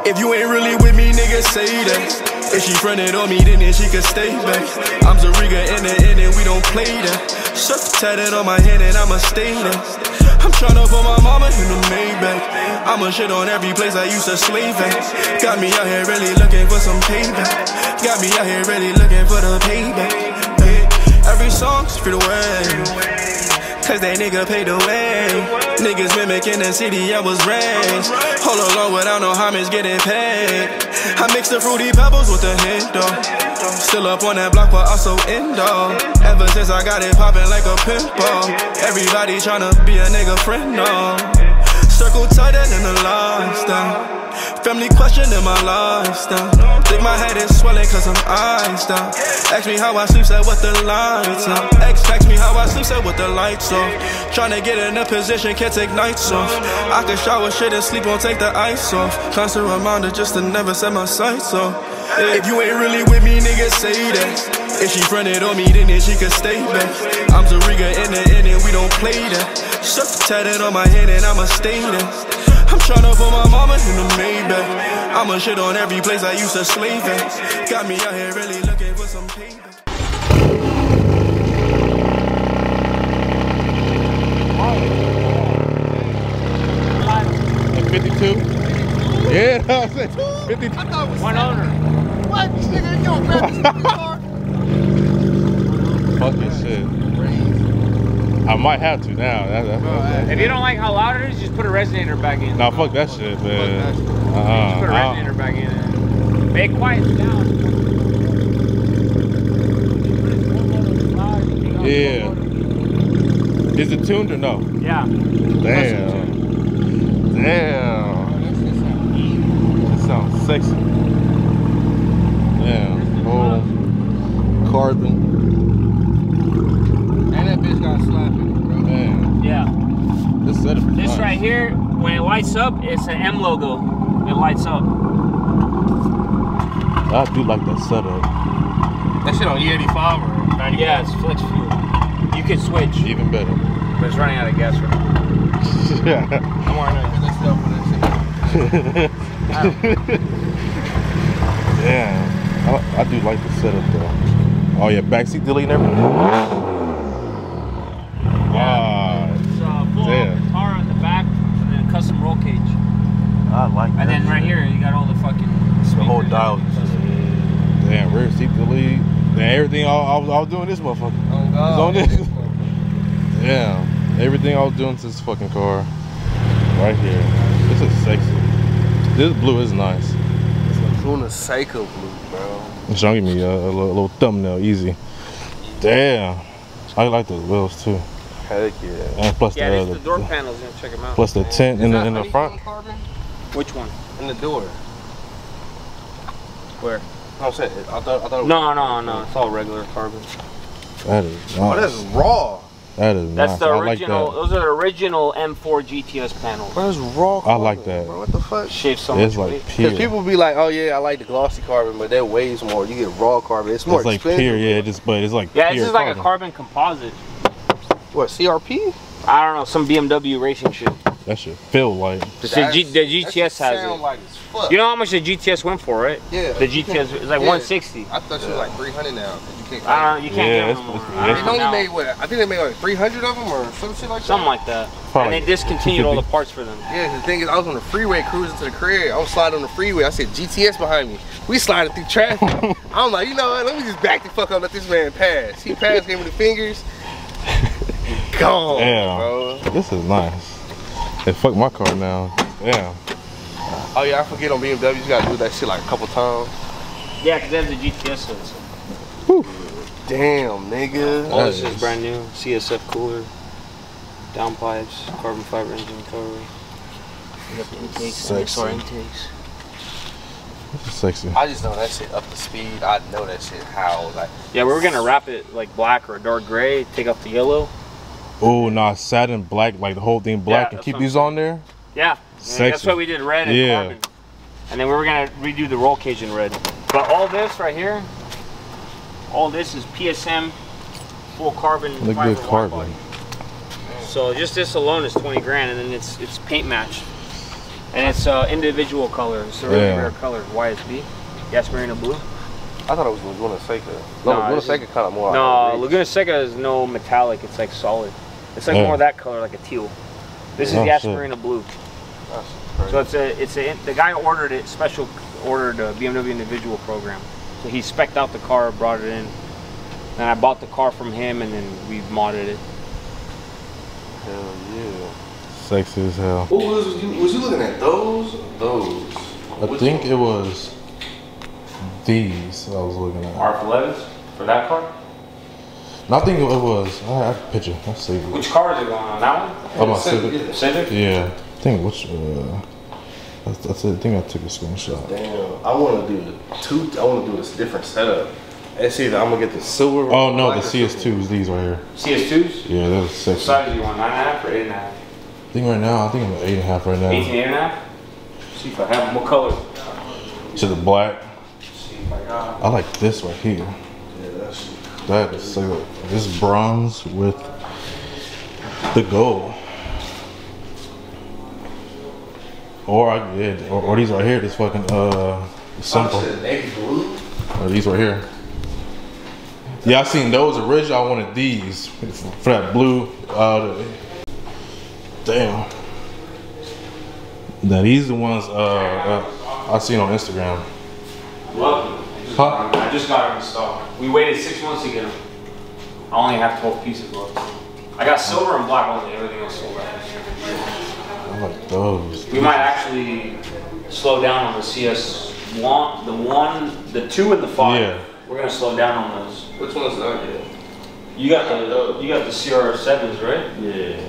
If you ain't really with me, nigga, say that. If she fronted on me, then she could stay back. I'm Zariga in the end and we don't play that. Surf tatted on my hand and I'ma stay there. I'm tryna put my mama in the Maybach. I'ma shit on every place I used to slave at. Got me out here really looking for some payback. Got me out here really looking for the payback. Yeah. Every song's free to way. Cause that nigga paid the way. Niggas mimicking the city I was raised. Hold along without no homage getting paid. I mix the fruity pebbles with the hint though. Still up on that block but also indoor. Ever since I got it popping like a pimple. Everybody tryna be a nigga friend no. Circle tighter than the lifestyle. Family question in my lifestyle. Think my head is swelling cause I'm iced out. Ask me how I sleep, said what the lights out. Ex text me how I sleep, said what the lights off. Tryna get in a position, can't take nights off. I can shower shit and sleep, won't take the ice off. Constant reminder just to never set my sights off. If you ain't really with me, nigga, say that. If she fronted on me, then she could stay back. I'm Zariga in the end and we don't play that. Surf tatted on my hand and I'ma stay there. I'm tryna put my mama in the Maybach. I'ma shit on every place I used to slave at. Got me out here really looking for some payback. 52? Yeah, I said 52. I thought it was one owner. What? This nigga, you don't grab this car? Fuck this shit. I might have to now. If you don't like how loud it is, just put a resonator back in. Nah, fuck that shit, man. Just put a resonator back in. Make it quiet down. Yeah. Is it tuned or no? Yeah. Damn. Damn. That sounds sexy. Damn. Oh, carbon. And that bitch got slapping, bro. Man. Yeah. This setup is This nice. right here, when it lights up, it's an M logo. It lights up. I do like that setup. That shit on E85 or 90? Yeah, it's flex fuel. You can switch, Even better. but it's running out of gas right now. Yeah. I'm wearing That stuff for that shit. Damn. I do like the setup though. Oh yeah, backseat delete and everything. Wow. It's full Damn. guitar on the back and then a custom roll cage. I like that. And then right here, you got all the fucking the whole speakers. dial. Damn, rear seat delete. Damn, everything I was doing this motherfucker. Oh God. It's on this. Damn. Everything I was doing to this fucking car. Right here. This is sexy. This blue is nice. It's Laguna Seca blue, bro. It's gonna give me a little thumbnail, easy. Damn. I like those wheels too. Heck yeah. And plus Yeah, these are the the door panels. You check them out. plus the tint in the front. Carbon? Which one? In the door. Where? I'm saying, I thought it was. No. It's all regular carbon. That is nice. Oh, that's raw. That is That's nice. the I like original. that. Those are the original M4 GTS panels. Bro, that's raw I carbon, like that. Bro. What the fuck? Shave so It's much like weight. pure. Because people be like, oh yeah, I like the glossy carbon, but that weighs more. You get raw carbon. It's more It's like expensive. pure, yeah. But it's like Yeah, pure this is like a carbon. carbon composite. What, CRP? I don't know, some BMW racing shit. That shit feel like. The GTS has sound it. like as fuck. You know how much the GTS went for, right? Yeah. The GTS is like Yeah. 160. I thought she was like 300 now. You can't. I don't know, you can't Yeah, get them no it's- more. I They don't know only now. made what? I think they made like 300 of them or some shit like that. Something like that. Probably. And they discontinued all the parts for them. Yeah, the thing is, I was on the freeway cruising to the crib. I was sliding on the freeway. I said GTS behind me. We sliding through traffic. I'm like, you know what? Let me just back the fuck up, let this man pass. He passed, gave me the fingers. Gone, Damn. bro. This is nice. Hey, fuck my car now. Damn. Oh yeah, I forget on BMW, you gotta do that shit like a couple times. Yeah, because that's the GTS sensor. Whew. Damn, nigga. All this That is is- brand new. CSF cooler, downpipes, carbon fiber engine cover. Sexy. intakes. This is sexy. I just know that shit up to speed. I know that shit how, like. Yeah, we were gonna wrap it like black or a dark gray, take off the yellow. Oh, nah, satin black, like the whole thing black, Yeah, and that's keep what these I'm on there. Yeah, Sexy. that's why we did red and Yeah. carbon. And then we were gonna redo the roll cage in red. But all this right here, all this is PSM full carbon. Look fiber good wide carbon. body. So just this alone is 20 grand, and then it's paint matched. And it's individual color. It's a really rare color. YSB. Gas Marina Blue. I thought it was Laguna Seca. No, Laguna Seca kind of more. No, Laguna Seca is no metallic. It's like solid. It's like more of that color, like a teal. This is Gas Marina Blue. So the guy ordered it, special ordered a BMW individual program. So he spec'd out the car, brought it in. And I bought the car from him, and then we modded it. Hell yeah. Sexy as hell. What was you looking at? Those? Those? I think it was these I was looking at. RF11s for that car? No, I think it was. I have a picture. Let's see. Which car is it going on? That one? Oh, my Civic. Civic? Yeah. I think which. That's it. I think I took a screenshot. Damn. I want to do I want to do this different setup. Let's see. I'm gonna get the silver. Oh no, the CS2s. These right here. CS2s? Yeah, those are sexy. What size do you want? 9.5 or 8.5? I think right now, I think I'm at 8.5 right now. 18, 8.5? See if I have them. What color? To the black. See if I got them. I like this right here. Yeah, That is so. This bronze with the gold. Or these right here. This fucking simple. Navy blue. Or these right here. Yeah, I seen those original. I wanted these for that blue. Damn. Now these are the ones I seen on Instagram. Love them. I just got them in stock. We waited 6 months to get them. I only have 12 pieces left. I got silver and black only. Everything else sold out. I like those. We might actually slow down on the CS1, the 2, and the 5. Yeah. We're gonna slow down on those. Which one's that? Yeah. You got the CR7s, right? Yeah.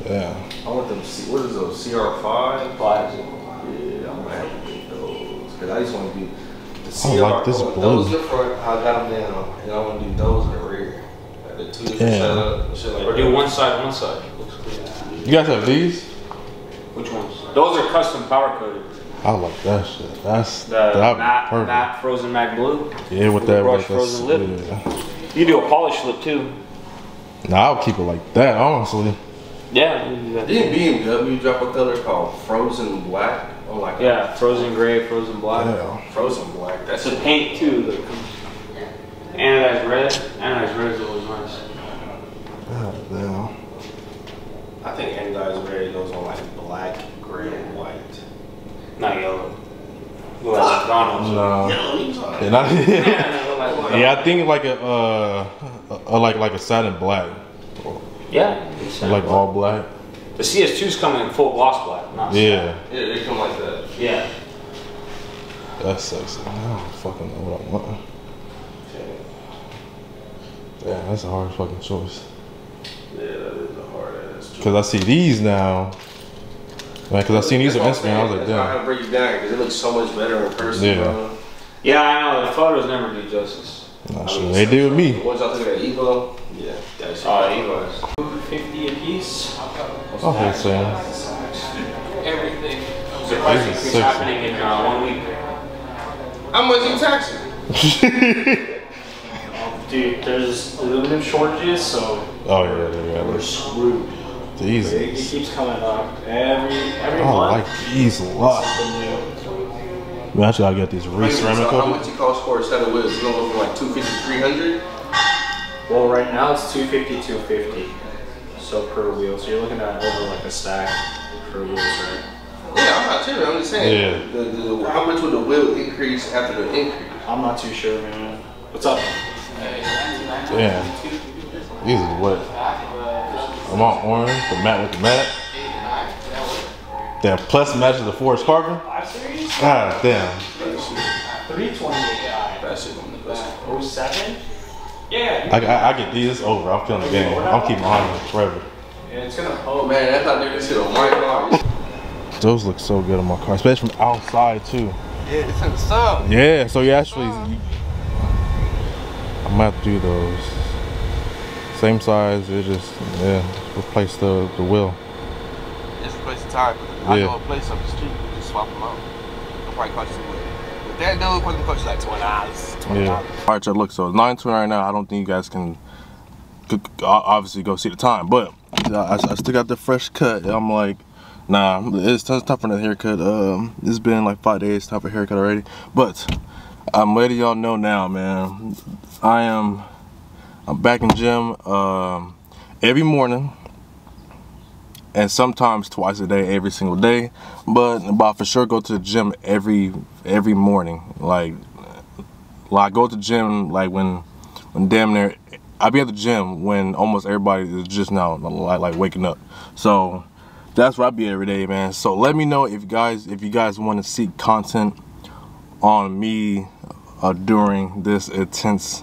Yeah. I want them. What is those? CR5? 5s. Yeah, I'm gonna have to get those. Cause I just want to do the CR. I like this blue. Those in the front. I got them down, and I want to do those in the rear. Like the 2 different setup and shit like Or that. do one side, one side. Looks good. You guys have these? Which ones? Those are custom power coated. I like that shit. That's The that'd be perfect. matte frozen matte blue. Yeah, with that brushed like frozen lip. Yeah. You do a polish lip too. Nah, I'll keep it like that, honestly. Yeah. You can do that. Didn't BMW drop a color called Frozen Black? Oh, like Yeah, frozen gray, frozen black. Yeah. Frozen Black. That's It's a paint too. That comes. Anodized red. Anodized red is always nice. God damn. I think anodized red goes on like black, gray, and white. Not yellow. Go like McDonald's. No. Yellow. Yeah, not, Yeah, yeah, I think like like a satin black, yeah. like all black. The CS2's coming in full gloss black. Not Yeah, Yeah, they come like that. Yeah. that's sexy. I don't fucking know what I want. Damn, that's a hard fucking choice. Yeah, that is a hard ass choice. Cause I see these now. Like, cause I seen these on Instagram. I was like, I damn. had to break it down because it looks so much better in person, Yeah. bro. Yeah, I know. The photos never do justice. Nah, sure. They did with me. Once y'all took that Evo, yeah, that shit. Oh, Evos. 50 a piece. Okay, so Everything. The price This is increase sexy. happening in 1 week. How much you taxing? Dude, there's aluminum shortages, so oh yeah, we're screwed. these. It keeps coming up every I month. like these a lot. Something new. We actually gotta get these So re-ceramic how coated. much you cost for a set of wheels? It's gonna go from like 250, 300? Well, right now it's 250, 250. So per wheel. So you're looking at over like a stack per wheels, right? Yeah, I'm not tripping. I'm just saying. Yeah. How much would the wheel increase after the increase? I'm not too sure, man. What's up? Damn. These are what? I'm on orange, the matte with the matte. Damn, plus matches the Forest Carbon. 5 Series? God damn. 328i. That shit on the best. 07? Yeah. I get these over. I'm feeling the game. I'm keeping on forever. It's gonna Oh man, that's how they shit on my car. Those look so good on my car, especially from outside too. Yeah, it's in the sun. Yeah, so you actually, I'm gonna have to do those. Same size, it just, yeah, replace the wheel. It's a place of time. I know a place up the street, you just swap them out. It'll probably cost you with that dude probably cost you like $20. Yeah. All right, y'all, look, so it's 9:20 right now. I don't think you guys can obviously go see the time, but I still got the fresh cut. I'm like, Nah, it's time for another haircut. It's been like 5 days, time for a haircut already. But I'm letting y'all know now, man. I'm back in the gym every morning, and sometimes twice a day, every single day. But I for sure go to the gym every morning. Like I go to the gym like when damn near I be at the gym when almost everybody is just now like waking up. So that's where I be every day, man. So let me know if you guys want to see content on me during this intense,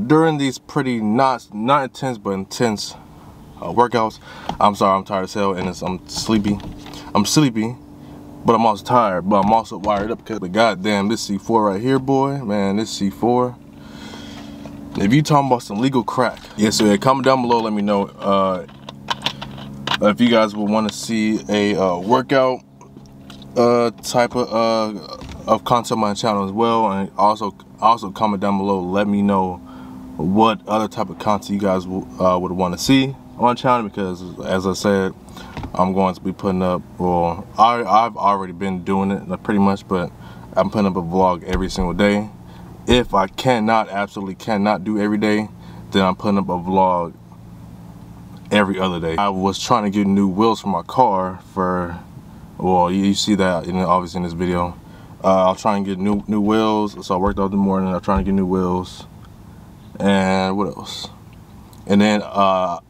during these pretty not intense but intense workouts. I'm sorry, I'm tired as hell, and I'm sleepy. I'm sleepy, but I'm also tired. But I'm also wired up because, goddamn, this C4 right here, boy, man, this C4. If you talking about some legal crack, yeah. So yeah, comment down below. Let me know if you guys would want to see a workout type of content on my channel as well, and also comment down below. Let me know what other type of content you guys would want to see on channel, because as I said, I'm going to be putting up, well, I've already been doing it pretty much, but I'm putting up a vlog every single day. If I absolutely cannot do every day, then I'm putting up a vlog every other day. I was trying to get new wheels for my car for, well, you see that obviously in this video. I'll try and get new wheels, so I worked out in the morning. I'm trying to get new wheels, and what else? And then I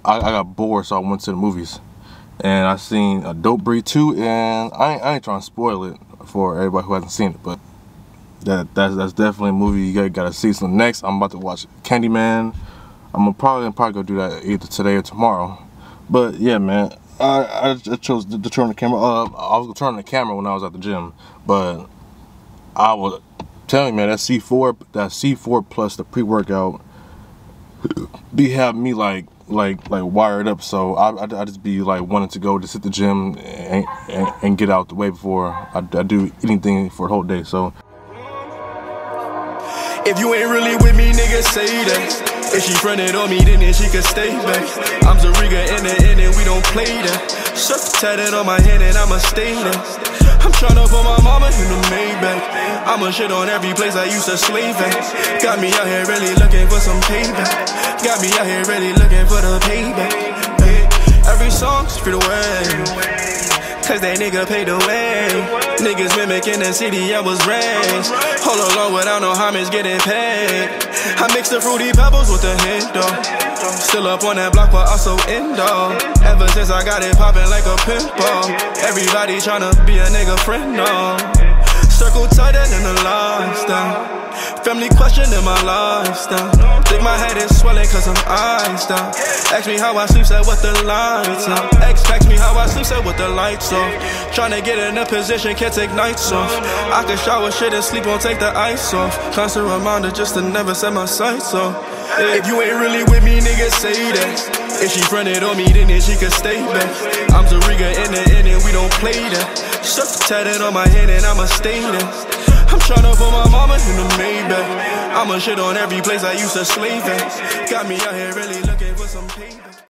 got bored, so I went to the movies, and I seen a Dope Breed 2, and I ain't trying to spoil it for everybody who hasn't seen it, but that's definitely a movie you gotta see. So next, I'm about to watch Candyman. I'm probably gonna do that either today or tomorrow. But yeah, man, I chose to turn the camera. I was gonna turn the camera when I was at the gym, but I was telling you, man, that C4 plus the pre-workout be having me like wired up. So I just be like wanting to go just hit the gym and get out the way before I do anything for the whole day. So if you ain't really with me, nigga, say that. If she fronted on me, then she could stay back. I'm Zariga in the end, and we don't play that. Surf tatted on my hand, and I'ma stay there. I'm tryna put my mama in the Maybach. I'ma shit on every place I used to slave at. Got me out here really looking for some payback. Got me out here really looking for the payback. Every song's free to away, cause that nigga paid the way. Niggas mimicking the city I was raised. All along without no homage getting paid. I mix the fruity pebbles with the hint though. Still up on that block but also indoor. Ever since I got it popping like a pimple. Everybody tryna be a nigga friend no. Circle tighter than the lifestyle. Family questioning my lifestyle. Think my head is swelling cause I'm iced out. Ask me how I sleep, said what the lights off. Ask me how I sleep, said what the lights off. Tryna get in a position, can't take nights off. I can shower shit and sleep, won't take the ice off. Constant reminder just to never set my sights off. If you ain't really with me, nigga, say that. If she fronted on me, then she could stay back. I'm Zariga in the end, and we don't play that. Surf tatted on my hand, and I'ma stay there. I'm tryna put my mama in the Maybach. I'ma shit on every place I used to slave at. Got me out here really